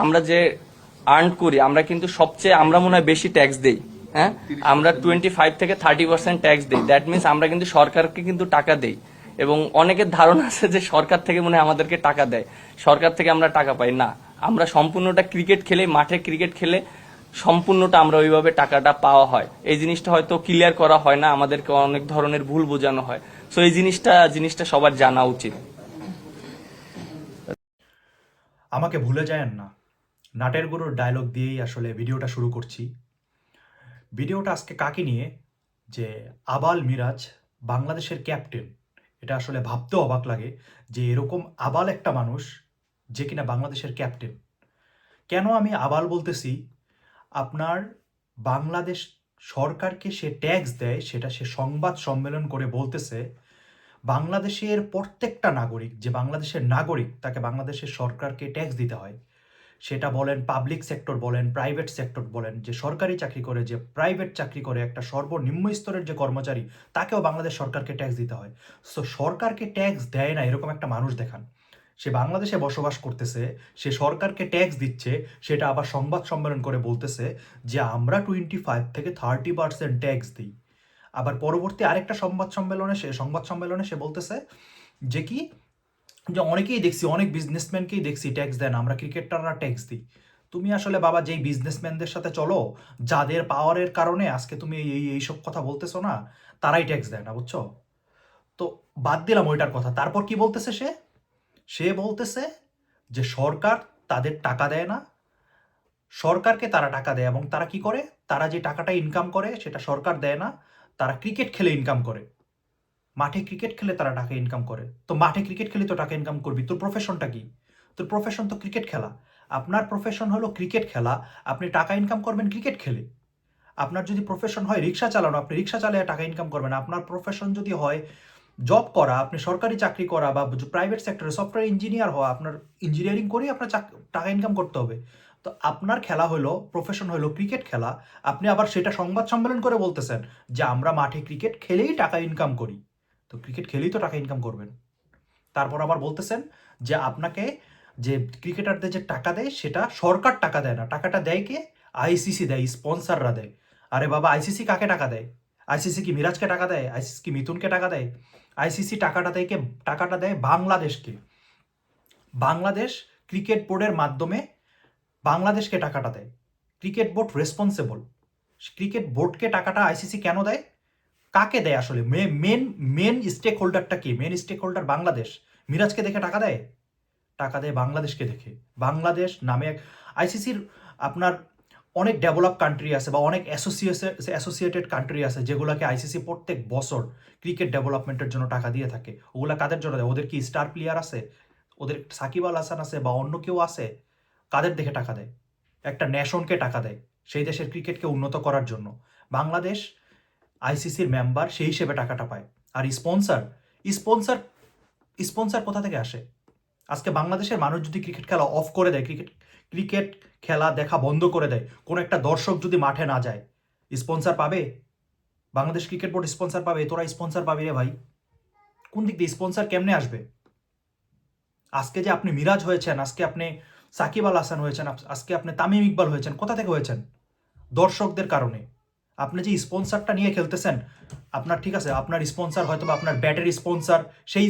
আমরা যে আর্ন করি আমরা কিন্তু সবচেয়ে আমরা মনে হয় বেশি ট্যাক্স দেই। হ্যাঁ, আমরা 25 থেকে 30% ট্যাক্স দেই। দ্যাট মিনস আমরা কিন্তু সরকারকে কিন্তু টাকা দেই, এবং অনেকের ধারণা আছে যে সরকার থেকে মনে হয় আমাদেরকে টাকা দেয়, সরকার থেকে আমরা টাকা পাই না। আমরা সম্পূর্ণটা ক্রিকেট খেলে, মাঠে ক্রিকেট খেলে সম্পূর্ণটা আমরা ওইভাবে টাকাটা পাওয়া হয়। এই জিনিসটা হয়তো ক্লিয়ার করা হয় না, আমাদেরকে অনেক ধরনের ভুল বোঝানো হয়। সো এই জিনিসটা সবার জানা উচিত। আমাকে ভুলে যায়েন না, নাটের গুরুর ডায়লগ দিয়েই আসলে ভিডিওটা শুরু করছি। ভিডিওটা আজকে কাকে নিয়ে, যে আবাল মিরাজ বাংলাদেশের ক্যাপ্টেন। এটা আসলে ভাবতেও অবাক লাগে যে এরকম আবাল একটা মানুষ যে কিনা বাংলাদেশের ক্যাপ্টেন। কেন আমি আবাল বলতেছি? আপনার বাংলাদেশ সরকারকে সে ট্যাক্স দেয়, সেটা সে সংবাদ সম্মেলন করে বলতেছে বাংলাদেশের প্রত্যেকটা নাগরিক, যে বাংলাদেশের নাগরিক, তাকে বাংলাদেশের সরকারকে ট্যাক্স দিতে হয়। সেটা বলেন পাবলিক সেক্টর বলেন, প্রাইভেট সেক্টর বলেন, যে সরকারি চাকরি করে, যে প্রাইভেট চাকরি করে, একটা সর্বনিম্ন স্তরের যে কর্মচারী, তাকেও বাংলাদেশ সরকারকে ট্যাক্স দিতে হয়। সো সরকারকে ট্যাক্স দেয় না এরকম একটা মানুষ দেখান। সে বাংলাদেশে বসবাস করতেছে, সে সরকারকে ট্যাক্স দিচ্ছে, সেটা আবার সংবাদ সম্মেলন করে বলতেছে যে আমরা 25 থেকে 30% ট্যাক্স দিই। আবার পরবর্তী আরেকটা সংবাদ সম্মেলনে সে বলতেছে যে কি, যে অনেকেই দেখছি, অনেক বিজনেসম্যানকেই দেখছি ট্যাক্স দেন, আমরা ক্রিকেটাররা ট্যাক্স দিই। তুমি আসলে বাবা যেই বিজনেসম্যানদের সাথে চলো, যাদের পাওয়ারের কারণে আজকে তুমি এইসব কথা বলতেছো না, তারাই ট্যাক্স দেয় না, বুঝছো? তো বাদ দিলাম ওইটার কথা। তারপর কি বলতেছে সে? সে বলতেছে যে সরকার তাদের টাকা দেয় না, সরকারকে তারা টাকা দেয়, এবং তারা কি করে, তারা যে টাকাটা ইনকাম করে সেটা সরকার দেয় না, তারা ক্রিকেট খেলে ইনকাম করে। মাঠে ক্রিকেট খেলে তারা টাকা ইনকাম করে। তো মাঠে ক্রিকেট খেলে তো টাকা ইনকাম করবি, তোর প্রফেশনটা কি? তোর প্রফেশন তো ক্রিকেট খেলা। আপনার প্রফেশন হলো ক্রিকেট খেলা, আপনি টাকা ইনকাম করবেন ক্রিকেট খেলে। আপনার যদি প্রফেশন হয় রিক্সা চালানো, আপনি রিক্সা চালিয়ে টাকা ইনকাম করবেন। আপনার প্রফেশন যদি হয় জব করা, আপনি সরকারি চাকরি করা, বা প্রাইভেট সেক্টরে সফটওয়্যার ইঞ্জিনিয়ার হওয়া, আপনার ইঞ্জিনিয়ারিং করেই আপনার টাকা ইনকাম করতে হবে। তো আপনার খেলা হলো, প্রফেশন হলো ক্রিকেট খেলা, আপনি আবার সেটা সংবাদ সম্মেলন করে বলতেছেন যে আমরা মাঠে ক্রিকেট খেলেই টাকা ইনকাম করি। তো ক্রিকেট খেলেই তো টাকা ইনকাম করবেন। তারপর আবার বলতেছেন যে আপনাকে, যে ক্রিকেটারদের যে টাকা দেয় সেটা সরকার টাকা দেয় না, টাকাটা দেয় কে? আইসিসি দেয়, স্পন্সররা দেয়। আরে বাবা, আইসিসি কাকে টাকা দেয়? আইসিসি কি মিরাজকে টাকা দেয়? আইসিসি কি মিথুনকে টাকা দেয়? আইসিসি টাকাটা দেয় কে? টাকাটা দেয় বাংলাদেশকে। বাংলাদেশ ক্রিকেট বোর্ডের মাধ্যমে বাংলাদেশকে টাকাটা দেয়। Cricket board responsible. ক্রিকেট বোর্ডকে টাকাটা আইসিসি কেন দেয়? কাকে দেয় আসলে? মেন মেন স্টেক হোল্ডারটা কি? Main stake holder Bangladesh. মিরাজকে দেখে টাকা দেয়? টাকা দেয় বাংলাদেশকে দেখে। বাংলাদেশ নামে আইসিসির আপনার অনেক ডেভেলপ কান্ট্রি আছে, বা অনেক অ্যাসোসিয়েটেড কান্ট্রি আছে, যেগুলোকে আইসিসি প্রত্যেক বছর ক্রিকেট ডেভেলপমেন্টের জন্য টাকা দিয়ে থাকে। ওগুলা কাদের জন্য দেয়? ওদের কি স্টার প্লেয়ার আছে? ওদের সাকিব আল হাসান আছে, বা অন্য কেউ আছে? কাদের দেখে টাকা দেয়? একটা নেশনকে টাকা দেয়, সেই দেশের ক্রিকেটকে উন্নত করার জন্য। বাংলাদেশ আইসিসির মেম্বার, সেই হিসেবে টাকাটা পায়। আর স্পন্সর স্পন্সর কোথা থেকে আসে? আজকে বাংলাদেশের মানুষ যদি ক্রিকেট খেলা অফ করে দেয়, ক্রিকেট ক্রিকেট খেলা দেখা বন্ধ করে দেয়, কোনো একটা দর্শক যদি মাঠে না যায়, স্পন্সর পাবে? বাংলাদেশ ক্রিকেট বোর্ড স্পন্সর পাবে? তোরা স্পন্সর পাবি রে ভাই? কোন দিক দিয়ে স্পন্সর কেমনে আসবে? আজকে যে আপনি মিরাজ হয়েছেন, আজকে আপনি সাকিব আল হাসান হয়েছেন, আজকে আপনি তামিম ইকবাল হয়েছেন, কোথা থেকে হয়েছেন? দর্শকদের কারণে। আপনি যে স্পন্সরটা নিয়ে খেলতেছেন, আপনার ঠিক আছে, আপনার স্পন্সর হয়তো বা আপনার ব্যাটের স্পন্সর, সেই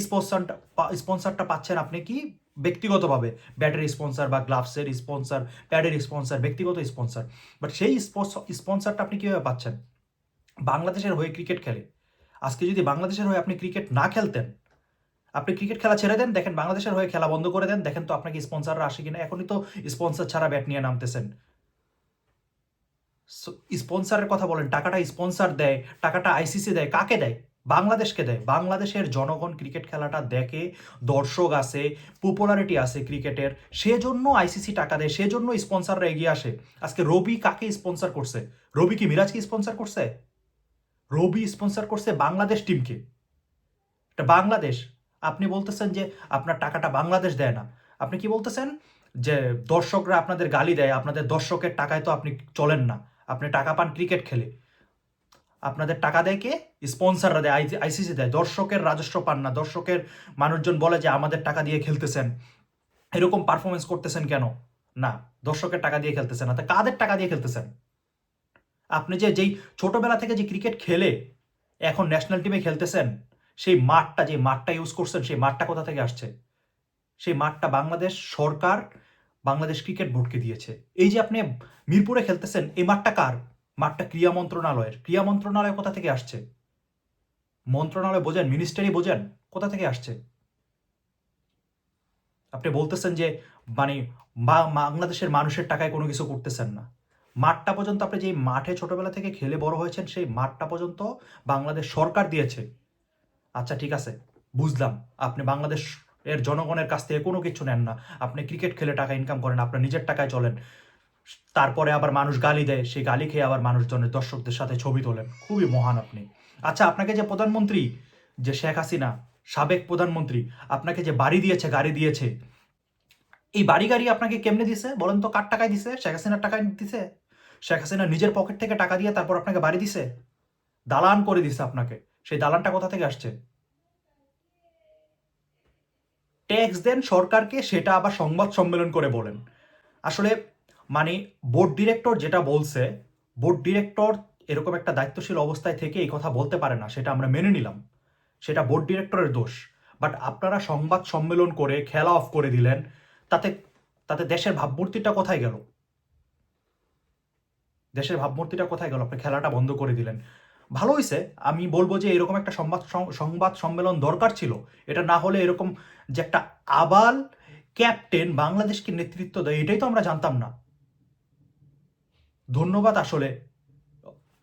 স্পন্সরটা পাচ্ছেন আপনি কি ব্যক্তিগতভাবে, ব্যাটের স্পন্সর বা গ্লাভসের স্পন্সর, প্যাডের স্পন্সর, ব্যক্তিগত স্পন্সর। বাট সেই স্পন্সরটা আপনি কীভাবে পাচ্ছেন? বাংলাদেশের হয়ে ক্রিকেট খেলে। আজকে যদি বাংলাদেশের হয়ে আপনি ক্রিকেট না খেলতেন, আপনি ক্রিকেট খেলা ছেড়ে দেন, দেখেন বাংলাদেশের হয়ে খেলা বন্ধ করে দেন, দেখেন তো আপনাকে স্পন্সররা আসে কিনা। এখনই তো স্পন্সর ছাড়া ব্যাট নিয়ে নামতেছেন। স্পন্সরের কথা বলেন, টাকাটা স্পন্সর দেয়, টাকাটা আইসিসি দেয়, কাকে দেয়? বাংলাদেশকে দেয়। বাংলাদেশের জনগণ ক্রিকেট খেলাটা দেখে, দর্শক আছে, পপুলারিটি আছে ক্রিকেটের, সেজন্য আইসিসি টাকা দেয়, সেজন্য স্পন্সররা এগিয়ে আসে। আজকে রবি কাকে স্পন্সর করছে? রবি কি মিরাজকে স্পন্সর করছে? রবি স্পন্সর করছে বাংলাদেশ টিমকে। এটা বাংলাদেশ। আপনি বলতেছেন যে আপনার টাকাটা বাংলাদেশ দেয় না। আপনি কি বলতেছেন? যে দর্শকরা আপনাদের গালি দেয়, আপনাদের দর্শকের টাকায় তো আপনি চলেন না, আপনি টাকা পান ক্রিকেট খেলে। আপনাদের টাকা দেয় কে? স্পন্সররা দেয়, আইসিসি দেয়। দর্শকের রাজস্ব পান না, দর্শকের মানুষজন বলে যে আমাদের টাকা দিয়ে খেলতেছেন, এরকম পারফরমেন্স করতেছেন কেন? না, দর্শকের টাকা দিয়ে খেলতেছেন না। তা কাদের টাকা দিয়ে খেলতেছেন? আপনি যেই ছোটবেলা থেকে যে ক্রিকেট খেলে এখন ন্যাশনাল টিমে খেলতেছেন, সেই মাঠটা, যে মাঠটা ইউজ করছেন, সেই মাঠটা কোথা থেকে আসছে? সেই মাঠটা বাংলাদেশ সরকার, বাংলাদেশ ক্রিকেট বোর্ডকে দিয়েছে। এই যে আপনি মিরপুরে খেলতেছেন, এই মাঠটা কার? মাঠটা ক্রীড়া মন্ত্রণালয়ের। ক্রীড়া মন্ত্রণালয় কোথা থেকে আসছে? মন্ত্রণালয় বোঝেন, মিনিস্টারি বোঝেন, কোথা থেকে আসছে? আপনি বলতেছেন যে মানে বাংলাদেশের মানুষের টাকায় কোনো কিছু করতেছেন না। মাঠটা পর্যন্ত, আপনি যেই মাঠে ছোটবেলা থেকে খেলে বড় হয়েছেন, সেই মাঠটা পর্যন্ত বাংলাদেশ সরকার দিয়েছে। আচ্ছা ঠিক আছে, বুঝলাম আপনি বাংলাদেশ এর জনগণের কাছ থেকে কোনো কিছু নেন না, আপনি ক্রিকেট খেলে টাকা ইনকাম করেন, আপনার নিজের টাকায় চলেন, তারপরে আবার মানুষ গালি দেয়, সেই গালি খেয়ে আবার মানুষজনের, দর্শকদের সাথে ছবি তোলেন। খুবই মহান আপনি। আচ্ছা, আপনাকে যে প্রধানমন্ত্রী, যে শেখ হাসিনা, সাবেক প্রধানমন্ত্রী, আপনাকে যে বাড়ি দিয়েছে, গাড়ি দিয়েছে, এই বাড়ি গাড়ি আপনাকে কেমনে দিছে বলেন তো? কার টাকায় দিছে? শেখ হাসিনার টাকায় দিছে? শেখ হাসিনা নিজের পকেট থেকে টাকা দিয়ে তারপর আপনাকে বাড়ি দিছে? দালান করে দিছে আপনাকে। সেই দালানটা কোথা থেকে আসছে? ট্যাক্স দেন সরকারকে, সেটা আবার সংবাদ সম্মেলন করে বলেন। আসলে মানে বোর্ড ডিরেক্টর যেটা বলছে, বোর্ড ডিরেক্টর এরকম একটা দায়িত্বশীল অবস্থায় থেকে এই কথা বলতে পারে না, সেটা আমরা মেনে নিলাম, সেটা বোর্ড ডিরেক্টরের দোষ। বাট আপনারা সংবাদ সম্মেলন করে খেলা অফ করে দিলেন, তাতে তাতে দেশের ভাবমূর্তিটা কোথায় গেল? দেশের ভাবমূর্তিটা কোথায় গেল? আপনি খেলাটা বন্ধ করে দিলেন। ভালো হয়েছে, আমি বলবো যে এরকম একটা সংবাদ সম্মেলন দরকার ছিল। এটা না হলে এরকম যে একটা আবাল ক্যাপ্টেন বাংলাদেশকে নেতৃত্ব দেয়, এটাই তো আমরা জানতাম না। ধন্যবাদ আসলে,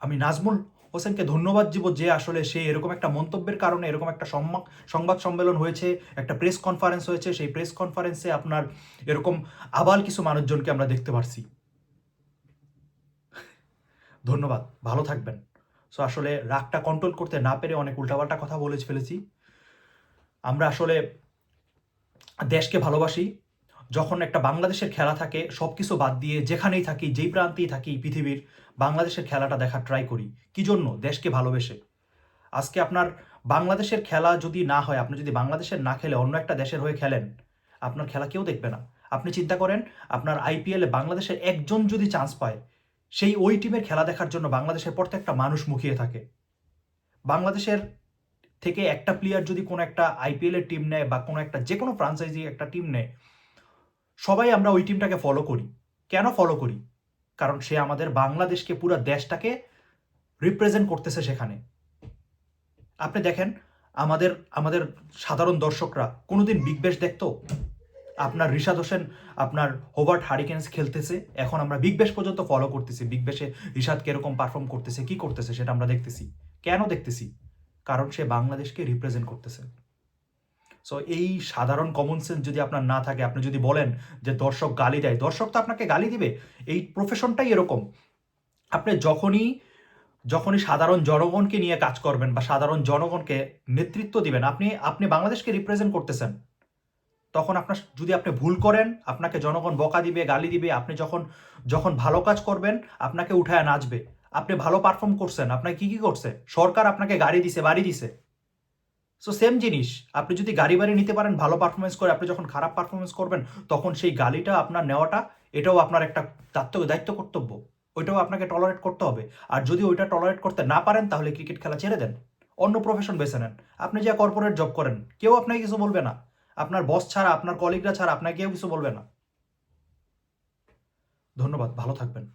আমি নাজমুল হোসেনকে ধন্যবাদ দিব যে আসলে সে এরকম একটা মন্তব্যের কারণে এরকম একটা সংবাদ সম্মেলন হয়েছে, একটা প্রেস কনফারেন্স হয়েছে, সেই প্রেস কনফারেন্সে আপনার এরকম আবাল কিছু মানুষজনকে আমরা দেখতে পারছি। ধন্যবাদ, ভালো থাকবেন। সো আসলে রাগটা কন্ট্রোল করতে না পেরে অনেক উল্টাপাল্টা কথা বলে ফেলেছি। আমরা আসলে দেশকে ভালোবাসি। যখন একটা বাংলাদেশের খেলা থাকে, সব কিছু বাদ দিয়ে যেখানেই থাকি, যেই প্রান্তেই থাকি পৃথিবীর, বাংলাদেশের খেলাটা দেখার ট্রাই করি। কি জন্য? দেশকে ভালোবেসে। আজকে আপনার বাংলাদেশের খেলা যদি না হয়, আপনি যদি বাংলাদেশের না খেলে অন্য একটা দেশের হয়ে খেলেন, আপনার খেলা কেউ দেখবে না। আপনি চিন্তা করেন, আপনার আইপিএলে বাংলাদেশের একজন যদি চান্স পায়, সেই ওই টিমের খেলা দেখার জন্য বাংলাদেশের প্রত্যেকটা মানুষ মুখিয়ে থাকে। বাংলাদেশের থেকে একটা প্লেয়ার যদি কোনো একটা আইপিএল এর টিম নেয় বা কোনো একটা যে কোনো ফ্রাঞ্চাইজি একটা টিম নেয়, সবাই আমরা ওই টিমটাকে ফলো করি। কেন ফলো করি? কারণ সে আমাদের বাংলাদেশকে, পুরো দেশটাকে রিপ্রেজেন্ট করতেছে সেখানে। আপনি দেখেন, আমাদের আমাদের সাধারণ দর্শকরা কোনোদিন বিগ ব্যাশ দেখতো? আপনার ঋষাদ হোসেন, আপনার হোবার্ট হারিকেন্স খেলতেছে, এখন আমরা বিগ ব্যাশ পর্যন্ত ফলো করতেছি। বিগ ব্যাশে ঋষাদ কিরকম পারফর্ম করতেছে, কি করতেছে, সেটা আমরা দেখতেছি। কেন দেখতেছি? কারণ সে বাংলাদেশকে রিপ্রেজেন্ট করতেছে। সো এই সাধারণ কমন সেন্স যদি আপনার না থাকে, আপনি যদি বলেন যে দর্শক গালি দেয়, দর্শক তো আপনাকে গালি দিবে। এই প্রফেশনটাই এরকম। আপনি যখনই যখনই সাধারণ জনগণকে নিয়ে কাজ করবেন বা সাধারণ জনগণকে নেতৃত্ব দিবেন, আপনি আপনি বাংলাদেশকে রিপ্রেজেন্ট করতেছেন। তখন আপনার, যদি আপনি ভুল করেন, আপনাকে জনগণ বকা দিবে, গালি দিবে। আপনি যখন যখন ভালো কাজ করবেন, আপনাকে উঠায় নাচবে। আপনি ভালো পারফর্ম করছেন, আপনাকে কি করছে? সরকার আপনাকে গাড়ি দিছে, বাড়ি দিছে। সো সেম জিনিস, আপনি যদি গাড়ি বাড়ি নিতে পারেন ভালো পারফরমেন্স করে, আপনি যখন খারাপ পারফরমেন্স করবেন, তখন সেই গালিটা আপনার নেওয়াটা, এটাও আপনার একটা দায়িত্ব কর্তব্য। ওইটাও আপনাকে টলারেট করতে হবে। আর যদি ওইটা টলারেট করতে না পারেন, তাহলে ক্রিকেট খেলা ছেড়ে দেন, অন্য প্রফেশন বেছে নেন। আপনি যা কর্পোরেট জব করেন, কেউ আপনাকে কিছু বলবে না। আপনার বস ছাড়া, আপনার কলিগরা ছাড়া আপনাকে কেউ কিছু বলবে না। ধন্যবাদ, ভালো থাকবেন।